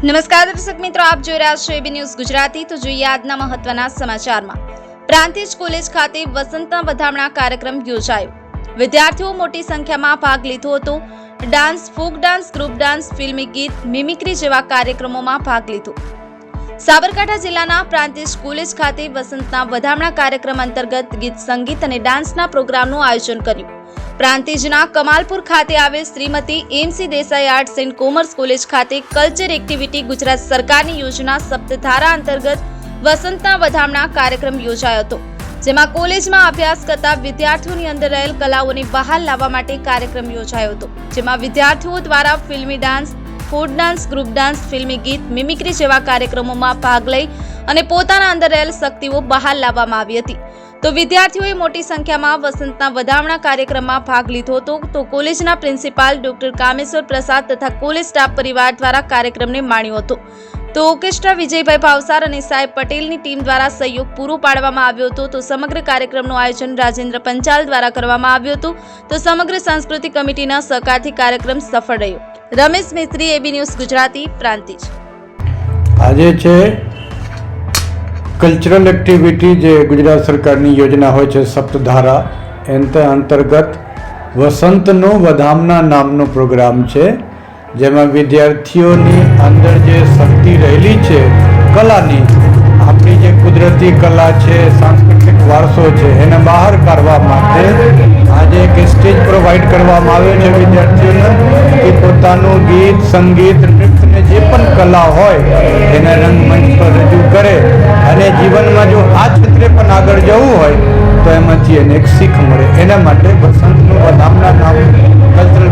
નમસ્કાર દર્શક મિત્રો, આપ જોઈ રહ્યા છો એબી ન્યૂઝ ગુજરાતી। તો જોઈએ આજના મહત્વના સમાચારમાં। પ્રાંતિજ કોલેજ ખાતે વસંતના વધામણા કાર્યક્રમ યોજાયો। વિદ્યાર્થીઓ મોટી સંખ્યામાં ભાગ લીધો હતો। Dance, folk dance, group dance, ફિલ્મી ગીત, મિમિક્રી જેવા કાર્યક્રમોમાં ભાગ લીધો। સાબરકાંઠા જિલ્લાના પ્રાંતિજ કોલેજ ખાતે વસંતના વધામણા કાર્યક્રમ અંતર્ગત ગીત, સંગીત અને ડાન્સના પ્રોગ્રામનું આયોજન કર્યું। પ્રાંતિજના કમાલપુર ખાતે આવેલ Shrimati MC Desai arts and commerce college ખાતે કલ્ચર એક્ટિવિટી ગુજરાત સરકારની યોજના સપ્તધારા અંતર્ગત વસંતના વધામણા કાર્યક્રમ યોજાયો હતો, જેમાં કોલેજમાં અભ્યાસ કરતા વિદ્યાર્થીઓની અંદર રહેલ કલાઓને બહાર લાવવા માટે કાર્યક્રમ યોજાયો હતો, જેમાં વિદ્યાર્થીઓ દ્વારા ફિલ્મી dance, folk dance, group dance, ફિલ્મી ગીત, મિમિક્રી જેવા કાર્યક્રમોમાં ભાગ લઈ અને પોતાના અંદર રહેલ શક્તિઓ બહાર લાવવામાં આવી હતી। તો વિદ્યાર્થીઓએ મોટી સંખ્યામાં વસંતના વધામણા કાર્યક્રમમાં ભાગ લીધો હતો। તો કોલેજના પ્રિન્સિપાલ ડોક્ટર કામેશ્વર પ્રસાદ તથા કોલેજ સ્ટાફ પરિવાર દ્વારા કાર્યક્રમને માણ્યો હતો। તો ઓર્કેસ્ટ્રા વિજયભાઈ ભાવસાર અને સાહેબ પટેલની ટીમ દ્વારા સહયોગ પૂરો પાડવામાં આવ્યો હતો। તો સમગ્ર કાર્યક્રમનું આયોજન રાજેન્દ્ર પંચાલ દ્વારા કરવામાં આવ્યું હતું। તો સમગ્ર સાંસ્કૃતિક કમિટીના સહકારથી કાર્યક્રમ સફળ રહ્યો। રમેશ મિસ્ત્રી, એબી ન્યૂઝ ગુજરાતી, પ્રાંતિજ। આજે છે કલ્ચરલ એક્ટિવિટી જે ગુજરાત સરકારની યોજના હોય છે સપ્તધારા, એના અંતર્ગત વસંતનો વધામણા નામનો પ્રોગ્રામ છે, જેમાં વિદ્યાર્થીઓની અંદર જે શક્તિ રહેલી છે કલાની, આપણી જે કુદરતી કલા છે, સાંસ્કૃતિક વારસો છે, એને બહાર કાઢવા માટે આજે એક સ્ટેજ પ્રોવાઈડ કરવામાં આવ્યો છે વિદ્યાર્થીઓને કે પોતાનું ગીત, સંગીત, નૃત્ય જે પણ કલા હોય એને રંગમંચ પર રજૂ કરે અને જીવનમાં જો આ ક્ષેત્રે પણ આગળ જવું હોય તો એમાંથી એને એક શીખ મળે। એના માટે વસંતનું વધામણા નામ કલ્ચરલ